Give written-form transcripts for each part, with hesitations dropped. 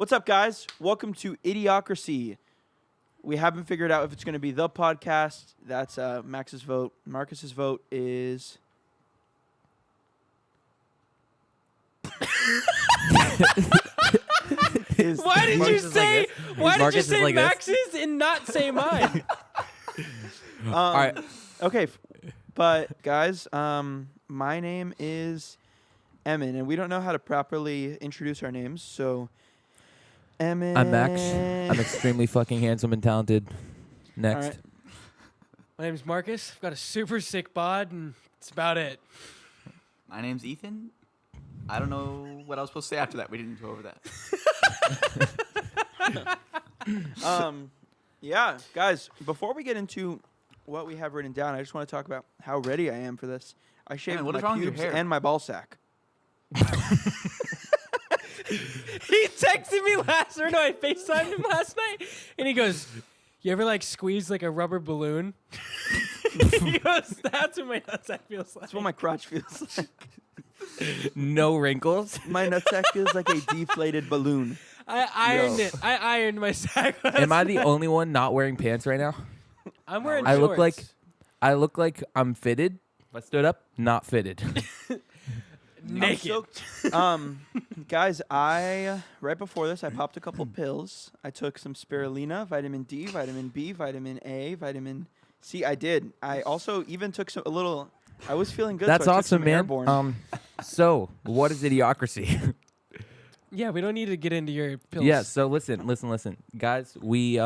What's up, guys? Welcome to Idiocracy. We haven't figured out if it's going to be the podcast. That's Max's vote. Marcus's vote is... Why did you say like Max's and not say mine? All right. Okay, but guys, my name is Emin, and we don't know how to properly introduce our names, so Emin. I'm Max. I'm extremely fucking handsome and talented. Next. All right. My name's Marcus. I've got a super sick bod, and that's about it. My name's Ethan. I don't know what I was supposed to say after that. We didn't go over that. Yeah, guys, before we get into what we have written down, I just want to talk about how ready I am for this. I shaved what my is wrong with your pubes hair? and my ball sack. He texted me I FaceTimed him last night, and he goes, "You ever squeeze a rubber balloon?" He goes, "That's what my nutsack feels like." That's what my crotch feels like. No wrinkles. My nutsack feels like a deflated balloon. I ironed it. I ironed my sack. Am I the only one not wearing pants right now? I'm wearing I shorts. look like I'm fitted. If I stood up, not fitted. naked. Guys, right before this, I popped a couple pills. I took some spirulina, vitamin D, vitamin B, vitamin A, vitamin C. I did. I also even took I was feeling good. That's so I took awesome, some man. Airborne. So what is idiocracy? Yeah, we don't need to get into your pills. Yeah. So listen, guys. We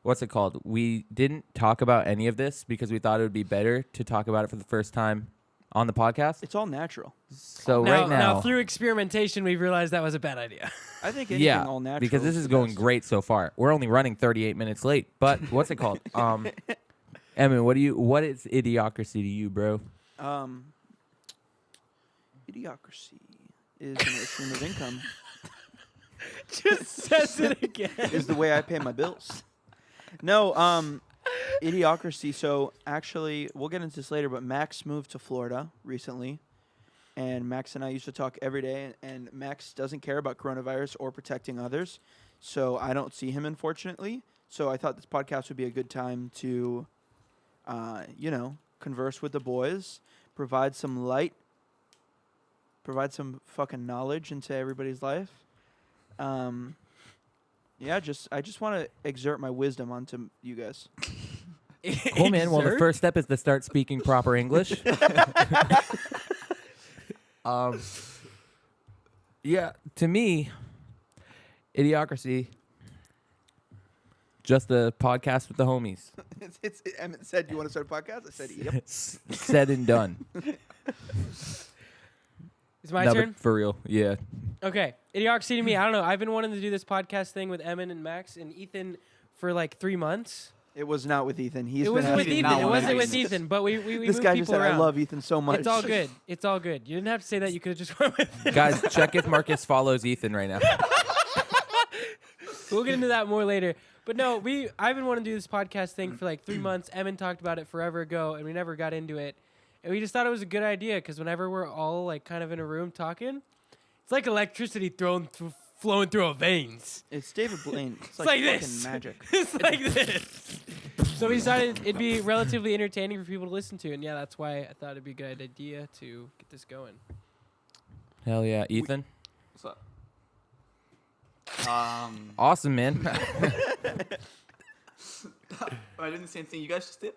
what's it called? We didn't talk about any of this because we thought it would be better to talk about it for the first time on the podcast. It's all natural. So now, right now, through experimentation, we realized that was a bad idea. I think anything yeah, all natural. because this is the going best. great so far. We're only running 38 minutes late, but what's it called? Emin, what is idiocracy to you, bro? Idiocracy is an stream of income. Just says it again. Is the way I pay my bills. No, Idiocracy. So actually, we'll get into this later, but Max moved to Florida recently, and Max and I used to talk every day, and Max doesn't care about coronavirus or protecting others, so I don't see him, unfortunately. So I thought this podcast would be a good time to, converse with the boys, provide some light, provide some fucking knowledge into everybody's life. I just want to exert my wisdom onto you guys. Cool, man. Well, the first step is to start speaking proper English. Yeah, to me, idiocracy, just a podcast with the homies. Emmett said, "You want to start a podcast?" I said, "Yep." Said and done. It's my No, turn? but for real, yeah. Okay. Idiocracy to me, I don't know. I've been wanting to do this podcast thing with Emin and Max and Ethan for 3 months. It was not with Ethan. It wasn't with He did Ethan. not It wanna wasn't do with this. Ethan, but we This moved guy people just said, around. "I love Ethan so much." It's all good. It's all good. You didn't have to say that. You could have just went with it. Guys, check if Marcus follows Ethan right now. We'll get into that more later. But no, I've been wanting to do this podcast thing for 3 months. Emin talked about it forever ago, and we never got into it. And we just thought it was a good idea because whenever we're all kind of in a room talking, it's like electricity flowing through our veins. It's David Blaine. It's like fucking this. magic. It's like this. So we decided it'd be relatively entertaining for people to listen to, and yeah, that's why I thought it'd be a good idea to get this going. Hell yeah, Ethan. What's up? Awesome, man. Am I doing the same thing you guys just did?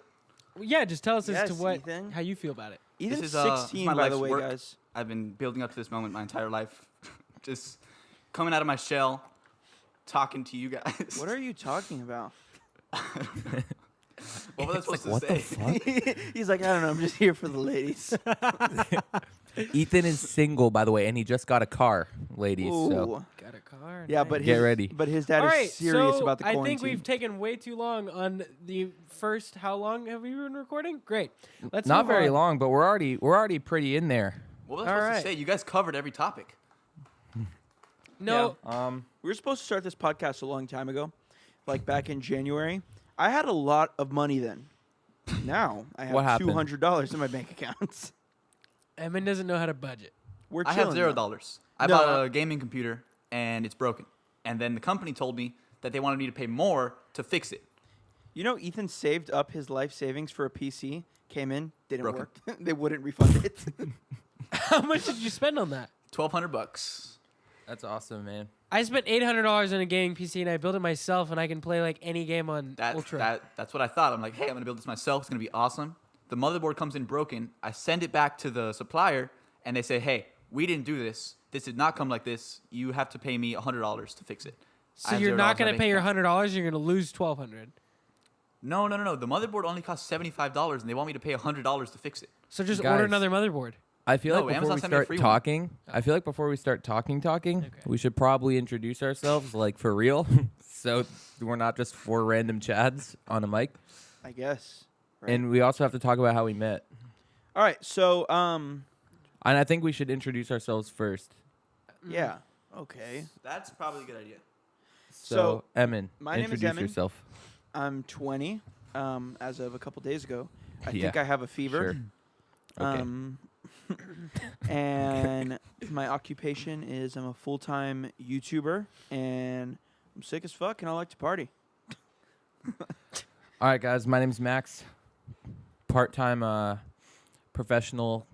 Well, yeah, just tell us Yes, as to Ethan. how you feel about it. Ethan's This is, 16, my by the life's way, work. guys. I've been building up to this moment my entire life. Just coming out of my shell, talking to you guys. What are you talking about? What was I supposed to what the say? fuck? He's like, "I don't know. I'm just here for the ladies." Ethan is single, by the way, and he just got a car, ladies. So Ooh. Got a car. Yeah, nice. but Get his, ready. But his dad All is right, serious so about the quarantine. I think we've taken way too long on the first. How long have we been recording? Great. Let's not move very on. long, but we're already pretty in there. What was I All supposed right. to say? You guys covered every topic. No, We were supposed to start this podcast a long time ago, like back in January. I had a lot of money then. Now I What have happened? $200 in my bank accounts. Emin doesn't know how to budget. We're I chilling. have though. $0. I No, bought a gaming computer and it's broken. And and then the company told me that they wanted me to pay more to fix it. You know, Ethan saved up his life savings for a PC. Came in, didn't Broken. work. They wouldn't refund it. How much did you spend on that? $1,200. That's awesome, man. I spent $800 on a gaming PC and I built it myself, and I can play like any game on Ultra. That's what I thought. I'm like, hey, I'm gonna build this myself. It's gonna be awesome. The motherboard comes in broken. I send it back to the supplier, and they say, hey, we didn't do this. This did not come like this. You have to pay me $100 to fix it. I So have you're $0 not in my going to bank pay your account. $100. You're going to lose $1,200. No. The motherboard only costs $75, and they want me to pay $100 to fix it. So just Guys. order another motherboard. I feel No, like before Amazon we sent me a start free one. talking, I feel like before we start talking, Okay. we should probably introduce ourselves, like for real, so we're not just four random chads on a mic. I guess. Right. And we also have to talk about how we met. All right, so And I think we should introduce ourselves first. yeah, okay. That's probably a good idea. So, Emin, my name is introduce Emin. yourself. I'm 20. As of a couple days ago, I Yeah, think I have a fever. Sure. Okay. And my occupation is I'm a full-time YouTuber, and I'm sick as fuck, and I like to party. All right, guys. My name's Max. Part-time professional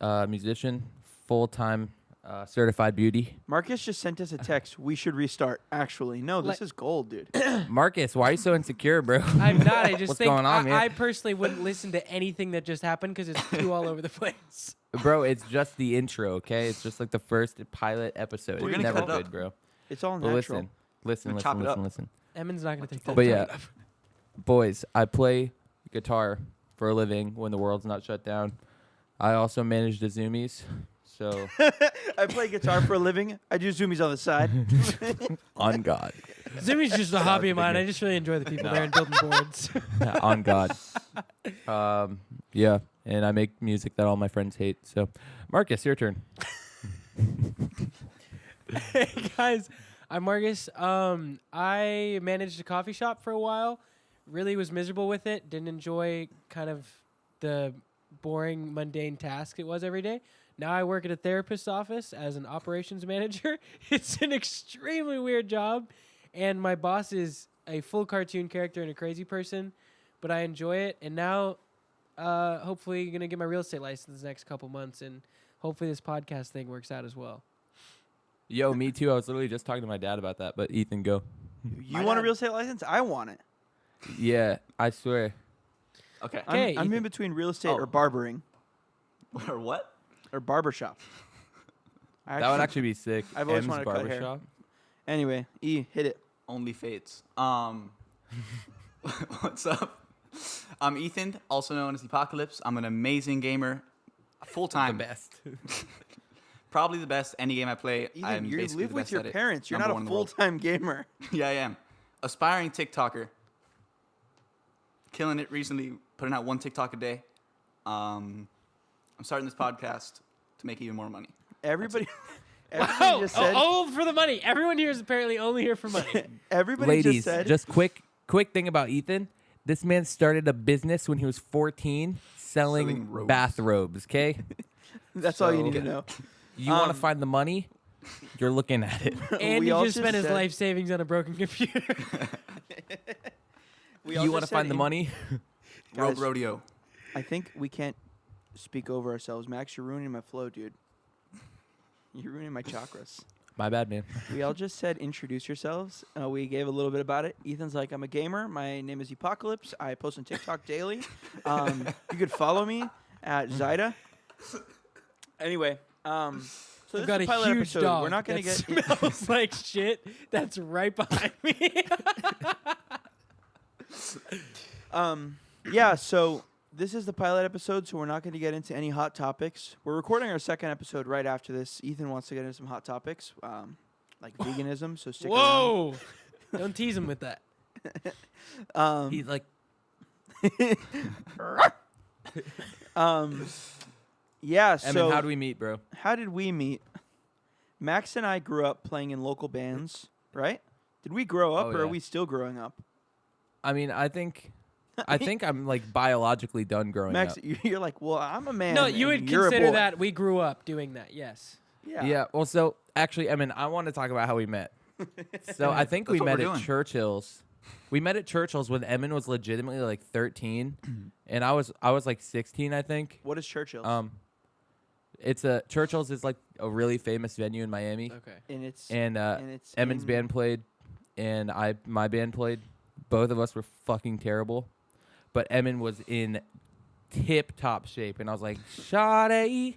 musician. Full-time certified beauty. Marcus just sent us a text. We should restart. Actually, no, this Let- is gold, dude. Marcus, why are you so insecure, bro? I'm not. I just What's think going on, man? I personally wouldn't listen to anything that just happened because it's too all over the place. Bro, it's just the intro, okay? It's just like the first pilot episode. We're It's gonna never cut it up. good, bro. It's all But natural. listen, chop it up. listen. Emin's not going to take that. But yeah, boys, I play guitar for a living when the world's not shut down. I also manage the Zoomies, so I play guitar for a living. I do zoomies on the side. on God. Zoomy's just a hobby of mine. I just really enjoy the people there and building boards. On God. Yeah, and I make music that all my friends hate. So, Marcus, your turn. Hey guys, I'm Marcus. I managed a coffee shop for a while. Really was miserable with it. Didn't enjoy kind of the boring, mundane task it was every day. Now I work at a therapist's office as an operations manager. It's an extremely weird job, and my boss is a full cartoon character and a crazy person, but I enjoy it. And now, hopefully, gonna get my real estate license the next couple months, and hopefully this podcast thing works out as well. Yo, me too. I was literally just talking to my dad about that, but Ethan, go. You My want a dad- real estate license? I want it. Yeah, I swear. Okay. Okay. I'm in Ethan. between real estate Oh. or barbering Or what? or barbershop. That would actually be sick. I've always M's wanted to cut hair. barbershop. Anyway, E, hit it. Only fates. What's up? I'm Ethan, also known as Apocalypse. I'm an amazing gamer, full time. best. Probably the best any game I play. Ethan, I'm you basically live the with best your at it. parents. You're Number not one a in the world. full-time gamer. Yeah, I am. Aspiring TikToker. Killing it recently, putting out one TikTok a day. I'm starting this podcast to make even more money. Everybody, everybody Wow! just said. All for the money. Everyone here is apparently only here for money. Everybody Ladies, just said. just quick thing about Ethan. This man started a business when he was 14 selling Selling robes. bathrobes, okay? That's all you so- need to know. You want to Um, find the money? You're looking at it. And We he all just spent his said- life savings on a broken computer. We all You just want to said find the in- money? Rope Guys, rodeo. I think we can't speak over ourselves. Max, you're ruining my flow, dude. You're ruining my chakras. My bad, man. We all just said introduce yourselves. We gave a little bit about it. Ethan's like, I'm a gamer. My name is Apocalypse. I post on TikTok daily. You could follow me at Zyda. Anyway, so this I've got is a a pilot huge episode. dog. We're not going to that get. smells like shit. That's right behind me. Yeah, so this is the pilot episode, so we're not going to get into any hot topics. We're recording our second episode right after this. Ethan wants to get into some hot topics, like veganism, so stick around. Whoa! Don't tease him with that. He's like, Yeah, Emin, so how do we meet, bro? how did we meet? Max and I grew up playing in local bands, right? Did we grow up, Oh, or are yeah. we still growing up? I mean, I think I'm like biologically done growing Max, up. you're like, well, I'm a man. No, you and would you're a consider boy. that we grew up doing that. Yes. Yeah. Yeah. Well, so actually, Emin, I want to talk about how we met. So I think That's we what met we're at doing. Churchill's. We met at Churchill's when Emin was legitimately like 13, and I was like 16, I think. What is Churchill's? It's a Churchill's is like a really famous venue in Miami, Okay. and it's and it's Emin's in- band played, and my band played. Both of us were fucking terrible, but Emin was in tip top shape, and I was like, "Shawty."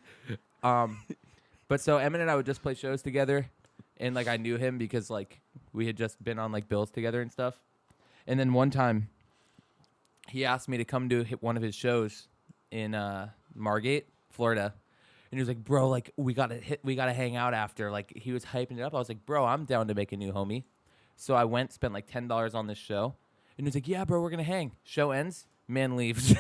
But so Emin and I would just play shows together, and like I knew him because like we had just been on like bills together and stuff. And then one time, he asked me to come to one of his shows in Margate, Florida. And he was like, "Bro, like we gotta hang out after." Like he was hyping it up. I was like, "Bro, I'm down to make a new homie." So I went, spent like $10 on this show, and he was like, "Yeah, bro, we're gonna hang." Show ends, man leaves.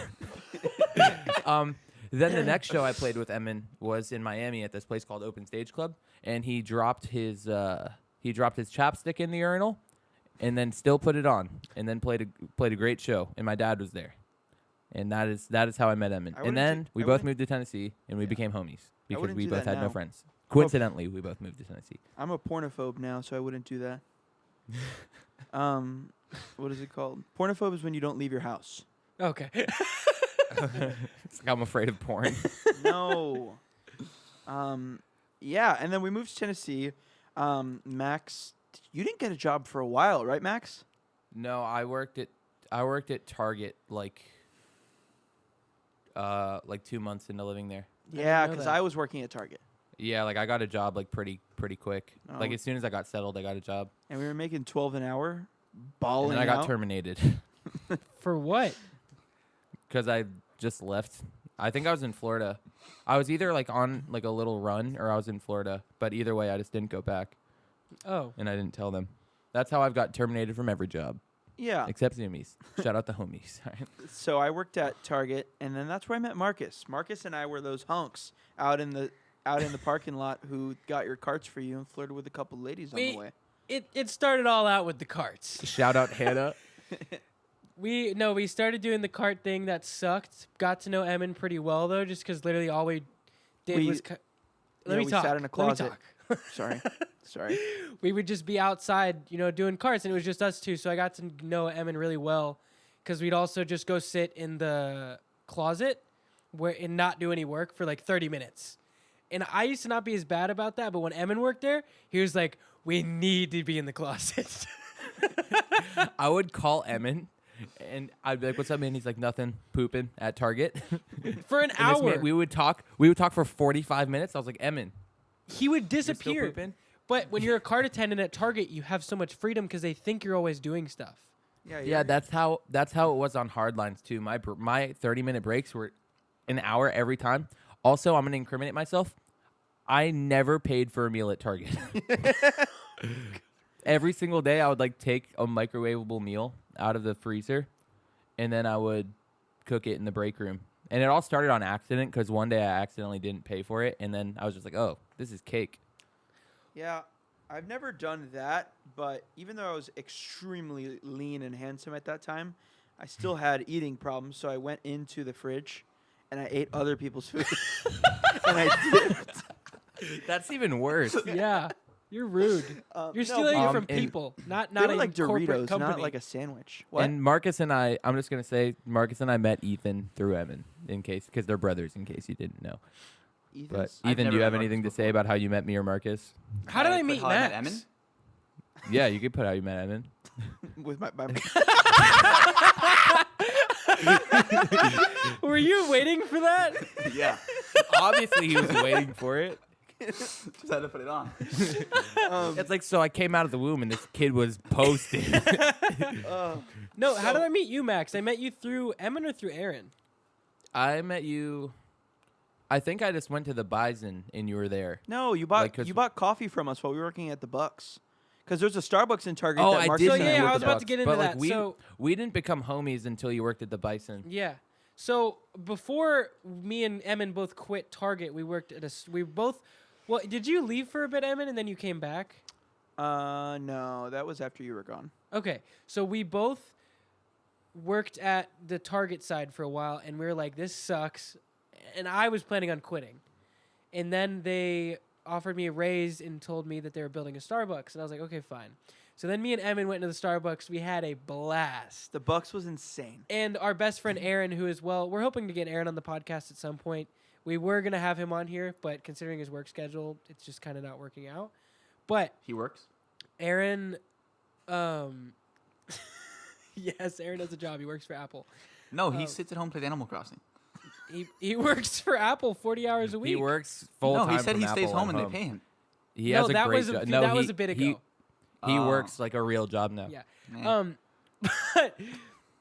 Then the next show I played with Emin was in Miami at this place called Open Stage Club, and he dropped his chapstick in the urinal, and then still put it on, and then played a great show, and my dad was there. And that is how I met Emin. I And wouldn't then do- we I both wouldn't- moved to Tennessee, and we became homies because wouldn't we do both that had no now. friends. Coincidentally, we both moved to Tennessee. I'm a pornophobe now, so I wouldn't do that. What is it called? Pornophobe is when you don't leave your house. Okay. It's like I'm afraid of porn. No. Yeah, and then we moved to Tennessee. Max, you didn't get a job for a while, right, Max? No, I worked at Target like 2 months into living there. didn't Yeah, know because that. I was working at Target, Yeah, like I got a job like pretty quick. Like Oh. as soon as I got settled, I got a job, and we were making 12 an hour, and balling then I got out. terminated For what? because I just left. I think I was in Florida. I was either like on like a little run or I was in Florida, but either way, I just didn't go back, Oh. and I didn't tell them. That's how I've got terminated from every job Yeah. except Zoomies. Shout out the homies. So I worked at Target, and then that's where I met Marcus. Marcus and I were those hunks out in the parking lot who got your carts for you and flirted with a couple ladies on the way. It started all out with the carts. Shout out Hannah. We started doing the cart thing that sucked. Got to know Emin pretty well though, just because literally all we did We- was. Let me we talk. sat in a Let closet. me talk. Sorry. We would just be outside, doing carts, and it was just us two. So I got to know Emin really well, because we'd also just go sit in the closet and not do any work for like 30 minutes. And I used to not be as bad about that, but when Emin worked there, he was like, "We need to be in the closet." I would call Emin, and I'd be like, "What's up, man?" He's like, "Nothing, pooping at Target." For an And this hour. man- we would talk. We would talk for 45 minutes. I was like, "Emin, He would you're still disappear. pooping?" But when you're a cart attendant at Target, you have so much freedom because they think you're always doing stuff. Yeah, that's how it was on Hardlines too. My 30-minute breaks were an hour every time. Also, I'm gonna incriminate myself. I never paid for a meal at Target. Every single day, I would like take a microwavable meal out of the freezer, and then I would cook it in the break room. And it all started on accident because one day I accidentally didn't pay for it, and then I was just like, "Oh, this is cake." Yeah, I've never done that, but even though I was extremely lean and handsome at that time, I still had eating problems. So I went into the fridge and I ate other people's food. And I dipped. That's even worse. Yeah, you're rude. You're no, stealing it um, from and- people, not They were a like corporate Doritos, company. not like a sandwich. What? And Marcus and I, I'm just gonna say, Marcus and I met Ethan through Evan, because they're brothers. In case you didn't know. But Ethan's- I've Ethan, never do you have met anything to Marcus say before. about how you met me or Marcus? How did I put meet how I met Max? Emin? Yeah, you could put how you met Evan. with my Were you waiting for that? Yeah, Obviously, he was waiting for it. just had to put it on. It's like, so I came out of the womb and this kid was posted. No, how did I meet you, Max? I met you through Emin or through Aaron? I met you. I think I just went to the Bison and you were there. No, you bought Like, 'cause- you bought coffee from us while we were working at the Bucks. Because there's a Starbucks in Target Oh, that I Marcus did. So and yeah, worked I was at. about to get into But like that. So we didn't become homies until you worked at the Bison. yeah. So before me and Emin both quit Target, we worked at we both. Well, did you leave for a bit, Emin, and then you came back? No, that was after you were gone. Okay, so we both worked at the Target side for a while, and we were like, "This sucks," and I was planning on quitting. And then they offered me a raise and told me that they were building a Starbucks, and I was like, okay, fine. So then me and Emin went to the Starbucks. We had a blast. The Bucks was insane. And our best friend Aaron, who is we're hoping to get Aaron on the podcast at some point. We were gonna have him on here, but considering his work schedule, it's just kind of not working out. But He works. Aaron, yes, Aaron has a job. He works for Apple. No, he sits at home and plays Animal Crossing. He works for Apple 40 hours a week. He works full No, time. he said from he stays Apple home at and they pay him. He No, has a that great was a job. few- No, that he, was a bit he- ago. He Oh. works like a real job now. Yeah. Yeah. But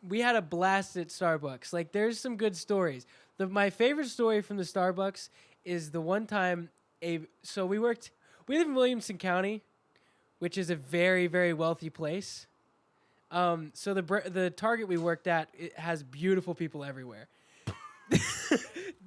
we had a blast at Starbucks. Like, there's some good stories. My favorite story from the Starbucks is the one time so we live in Williamson County, which is a very, very wealthy place. So the Target we worked at, it has beautiful people everywhere.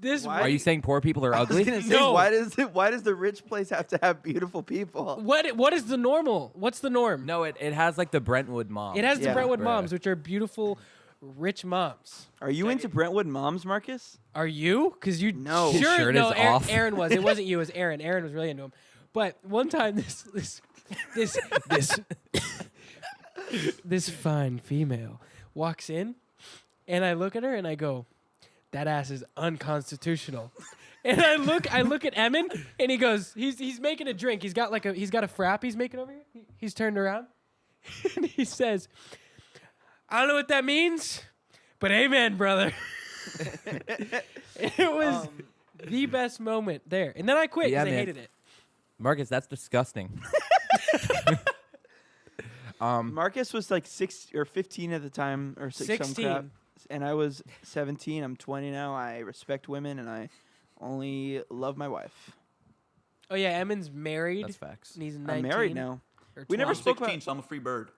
Why? Are you saying poor people are I was ugly? gonna say, No. why does the rich place have to have beautiful people? What is the normal? What's the norm? No, it has like the Brentwood mom. It has the Yeah. Brentwood Bruh. moms, which are beautiful, rich moms. Are you into Brentwood moms, Marcus? Are you? Because you No. His sure shirt no. is off. Aaron was. It wasn't you. It was Aaron. Aaron was really into him. But one time, this fine female walks in, and I look at her and I go, "That ass is unconstitutional." And I look at Emin, and he goes, he's making a drink. He's got a frap he's making over here. He's turned around, and he says, "I don't know what that means, but amen, brother." It was the best moment there. And then I quit Yeah, because I man. hated it. Marcus, that's disgusting. Marcus was like 6 or 15 at the time, or 6 some crap, 16. and I was 17. I'm 20 now. I respect women, and I only love my wife. Oh, yeah, Emin's married. That's facts. And he's 19. I'm married now. Or We never 20. I'm spoke 16, about- so I'm a free bird.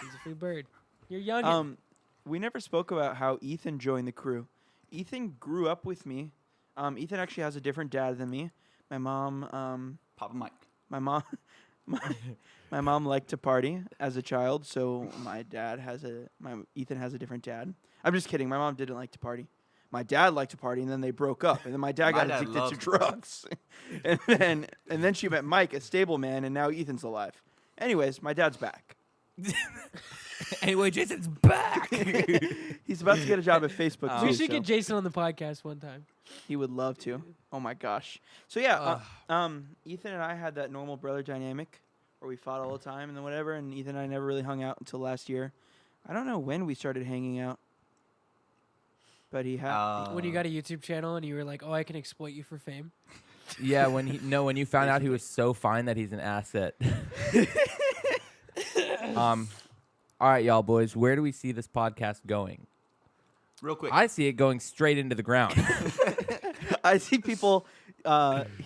He's a free bird. You're young. We never spoke about how Ethan joined the crew. Ethan grew up with me. Ethan actually has a different dad than me. My mom, Papa Mike. my mom, my mom liked to party as a child, so Ethan has a different dad. I'm just kidding. My mom didn't like to party. My dad liked to party, and then they broke up, and then my dad My got dad addicted to loves to drugs, and then she met Mike, a stable man, and now Ethan's alive. Anyways, my dad's back. Anyway, Jason's back. He's about to get a job at Facebook. we too, should so get Jason on the podcast one time. he would love to. Oh my gosh. So yeah, Ethan and I had that normal brother dynamic where we fought all the time and then whatever. And Ethan and I never really hung out until last year. I don't know when we started hanging out, but he had. When you got a YouTube channel and you were like, "Oh, I can exploit you for fame." Yeah, when you found out he was so fine that he's an asset. All right, y'all boys, where do we see this podcast going? Real quick. I see it going straight into the ground. I see people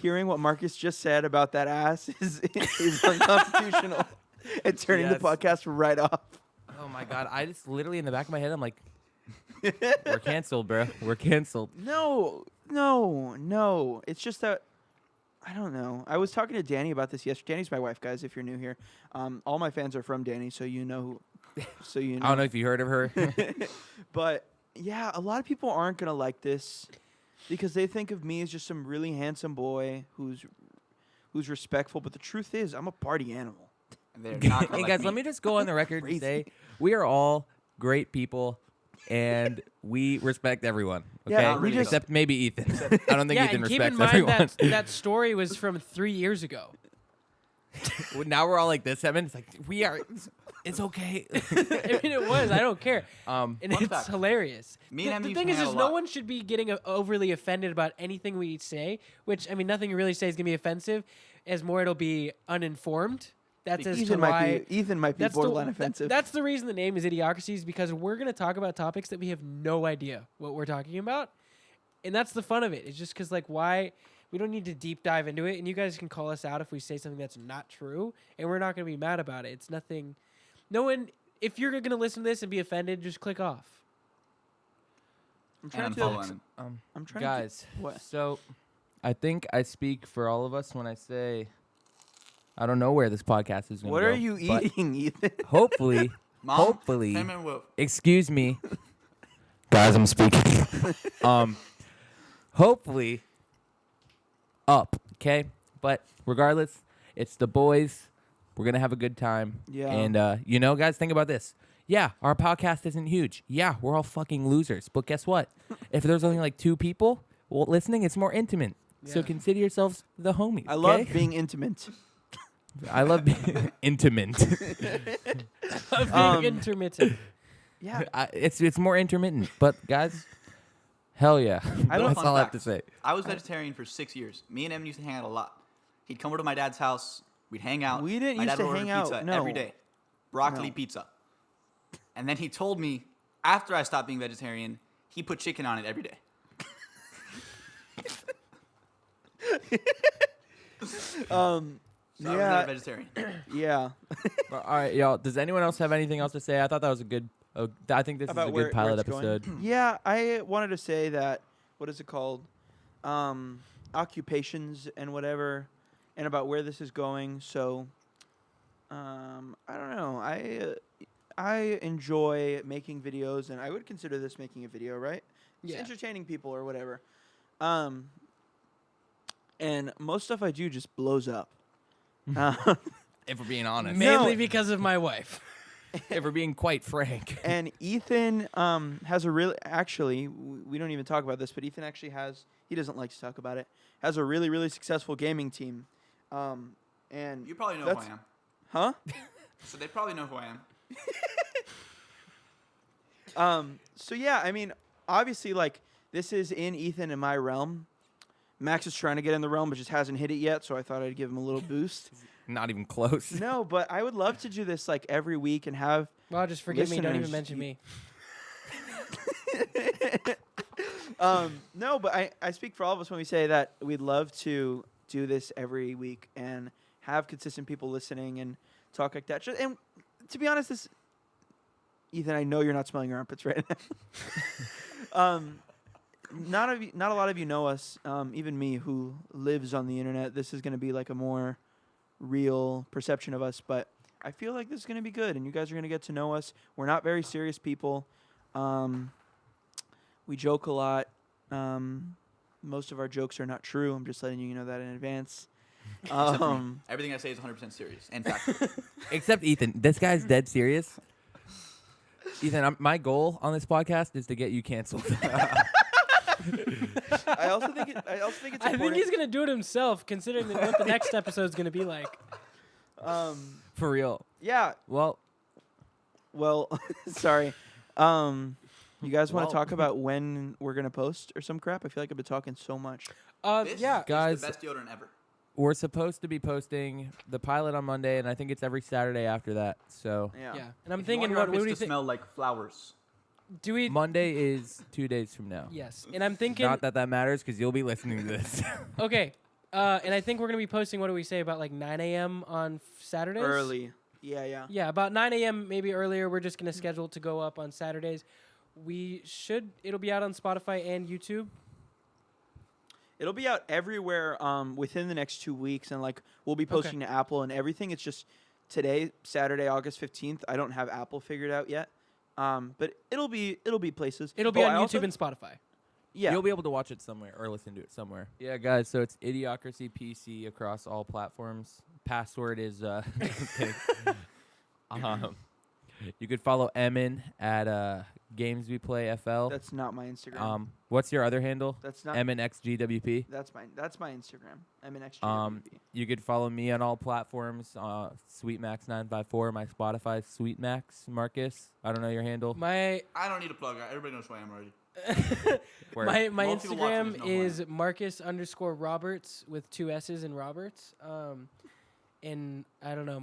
hearing what Marcus just said about that ass is unconstitutional and turning the Yes. podcast right off. Oh my god, I just literally in the back of my head I'm like, we're canceled, bro. We're canceled. No. It's just that I don't know. I was talking to Danny about this yesterday. Danny's my wife, guys. If you're new here, all my fans are from Danny, so you know. So you know. I don't know if you heard of her. But yeah, a lot of people aren't gonna like this because they think of me as just some really handsome boy who's respectful. But the truth is, I'm a party animal. They're not gonna Hey like guys, me. let me just go on the record and Crazy. say we are all great people and we respect everyone. Okay, Yeah, Not really, except maybe Ethan. I don't think Yeah, Ethan and keep respects in mind everyone. that story was from 3 years ago. Now we're all like this, Evan. It's like we are. It's okay. I mean, it was. I don't care. And Fun it's fact. hilarious. Me and Em the used thing to is, hang out is a no lot. one should be getting overly offended about anything we say. Which I mean, nothing you really say is gonna be offensive. As more, it'll be uninformed. That's as to Ethan why. might be borderline offensive. That's the reason the name is Idiocracy, is because we're gonna talk about topics that we have no idea what we're talking about, and that's the fun of it. It's just because why. We don't need to deep dive into it, and you guys can call us out if we say something that's not true, and we're not going to be mad about it. It's nothing. No one. If you're going to listen to this and be offended, just click off. I'm trying And to. unfollow him. I'm trying Guys, What? so I think I speak for all of us when I say I don't know where this podcast is going to go. What are you but eating, Ethan? Hopefully, Mom, hopefully, him and Will. excuse me, guys, I'm speaking. Hopefully, up. Okay, But regardless, it's the boys. We're going to have a good time. Yeah. And, guys, think about this. Yeah, our podcast isn't huge. Yeah, we're all fucking losers. But guess what? If there's only like 2 people listening, it's more intimate. So Yeah. consider yourselves the homies. I love okay? being intimate. I love being intimate. Of being Um, intermittent. Yeah. It's more intermittent. But, guys, hell yeah. I don't- That's Fun all I have fact. to say. I was vegetarian for 6 years. Me and Evan used to hang out a lot. He'd come over to my dad's house. We'd hang out. We didn't my used dad to would order hang out, pizza no. every day. Broccoli No. pizza. And then he told me after I stopped being vegetarian, he put chicken on it every day. So I was not a Yeah. vegetarian. Yeah. All right, y'all. Does anyone else have anything else to say? I thought that was a good. I think this About is a where- good where pilot it's going? episode. Yeah, I wanted to say that, what is it called? Occupations and whatever, and about where this is going. So, I don't know. I enjoy making videos, and I would consider this making a video, right? It's Yeah. entertaining people or whatever. And most stuff I do just blows up. If we're being honest, Mainly No. because of my wife. if we're being quite frank. And Ethan has a really, actually, we don't even talk about this, but Ethan actually has, he doesn't like to talk about it, has a really, really successful gaming team. And You probably know who I That's- am. huh? So they probably know who I am. So yeah, I mean, obviously, like, this is in Ethan and my realm. Max is trying to get in the realm, but just hasn't hit it yet, so I thought I'd give him a little boost. Not even close. No, but I would love to do this, like, every week and have... Well, just forgive me. Don't even Listeners, mention me. No, but I speak for all of us when we say that we'd love to do this every week and have consistent people listening and talk like that. And to be honest, this... Ethan, I know you're not smelling your armpits right now. Not a lot of you know us, even me, who lives on the internet. This is going to be like a more real perception of us, but I feel like this is going to be good, and you guys are going to get to know us. We're not very serious people. We joke a lot. Most of our jokes are not true. I'm just letting you know that in advance. Except for me. Everything I say is 100% serious. In fact, Except Ethan. This guy's dead serious. Ethan, my goal on this podcast is to get you canceled. I also think it's I important. think he's gonna do it himself, considering what the next episode's gonna be like. For real. Yeah. Well, Well, sorry. You guys want Well- to talk about when we're gonna post or some crap? I feel like I've been talking so much. this Yeah. is Guys- the best deodorant ever. we're supposed to be posting the pilot on Monday, and I think it's every Saturday after that. So Yeah. Yeah. And I'm If you thinking, want your what do armpits we to think? smell like flowers. Do we? Monday is 2 days from now. Yes. And I'm thinking. Not that matters because you'll be listening to this. Okay. And I think we're gonna be posting. What do we say about like 9 a.m. on Saturdays? Early. Yeah, yeah. Yeah, about 9 a.m. maybe earlier. We're just gonna schedule it to go up on Saturdays. It'll be out on Spotify and YouTube. It'll be out everywhere within the next 2 weeks, and like we'll be posting to Apple and everything. It's just today, Saturday, August 15th. I don't have Apple figured out yet, but it'll be places. It'll be Oh, on I YouTube also- and Spotify. Yeah. You'll be able to watch it somewhere or listen to it somewhere. Yeah, guys. So it's Idiocracy PC across all platforms. Password is kidding. You could follow Emin at Games We Play FL. That's not my Instagram. What's your other handle? That's not. MNXGWP. That's my Instagram. I'm an extra. You could follow me on all platforms. SweetMax954. My Spotify SweetMax Marcus. I don't know your handle. My I don't need a plug. Everybody knows who I am already. Where- my Most people watching Instagram this know who I is Marcus_Roberts with 2 S's in Roberts. And I don't know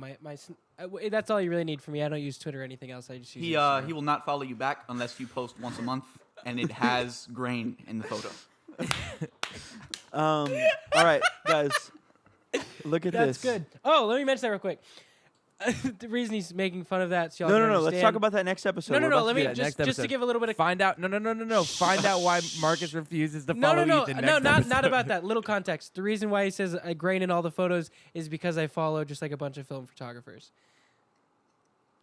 that's all you really need for me. I don't use Twitter or anything else. I just use He Instagram. he will not follow you back unless you post once a month and it has grain in the photo. All right, guys. Look at That's this. good. Oh, let me mention that real quick. The reason he's making fun of that, so y'all No, can no, no. Let's understand. talk about that next episode. No. We're about Let to me do that just next to episode. give a little bit of Find out. No. Find out why Marcus refuses to follow Ethan next not episode. about that. Little context. The reason why he says I grain in all the photos is because I follow just like a bunch of film photographers.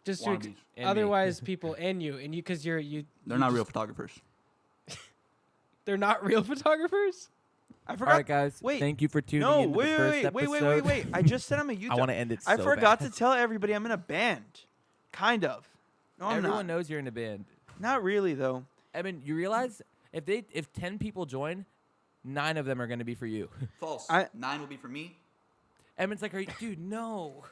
Just to Wannabes. And me. otherwise, people and you because They're not real photographers. They're not real photographers. I All forgot. right, guys. Wait. Thank you for tuning No, in to the first episode. wait. I just said I'm a YouTuber. I want to end it. I so forgot bad. to tell everybody I'm in a band. Kind of. No, I'm Everyone not. knows you're in a band. Not really though. Evan, you realize if 10 people join, 9 of them are going to be for you. False. I- 9 will be for me. Evan's like, dude, no.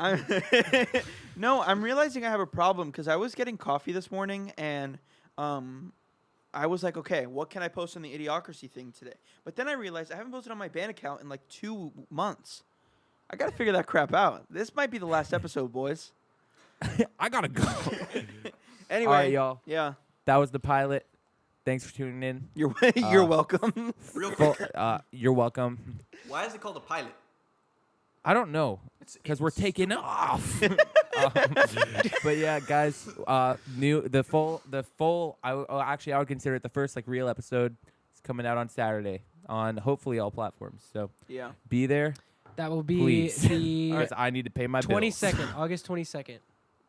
No, I'm realizing I have a problem because I was getting coffee this morning and I was like, okay, what can I post on the Idiocracy thing today? But then I realized I haven't posted on my band account in like 2 months. I got to figure that crap out. This might be the last episode, boys. I got to go. Anyway, All right, y'all. Yeah, That was the pilot. Thanks for tuning in. you're welcome. Real Full- quick. you're welcome. Why is it called a pilot? I don't know. Because we're taking off. But yeah, guys, the full. Actually, I would consider it the first like real episode. It's coming out on Saturday on hopefully all platforms. So Yeah. be there, That will be please, the because I need to pay my bills. 22nd, August 22nd.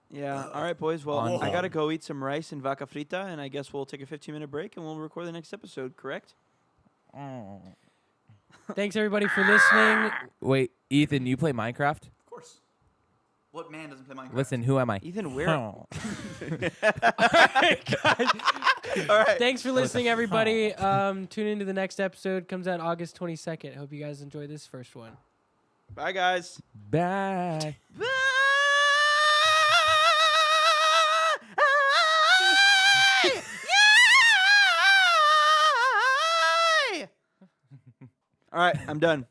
Yeah. All right, boys. Well, On- I got to go eat some rice and vaca frita, and I guess we'll take a 15-minute break and we'll record the next episode, correct? Oh. Thanks everybody for listening. Wait, Ethan, you play Minecraft? Of course. What man doesn't play Minecraft? Listen, who am I? Ethan, where? Oh. All right. Thanks for listening, everybody. Tune into the next episode. Comes out August 22nd. Hope you guys enjoy this first one. Bye, guys. Bye. Bye. All right, I'm done.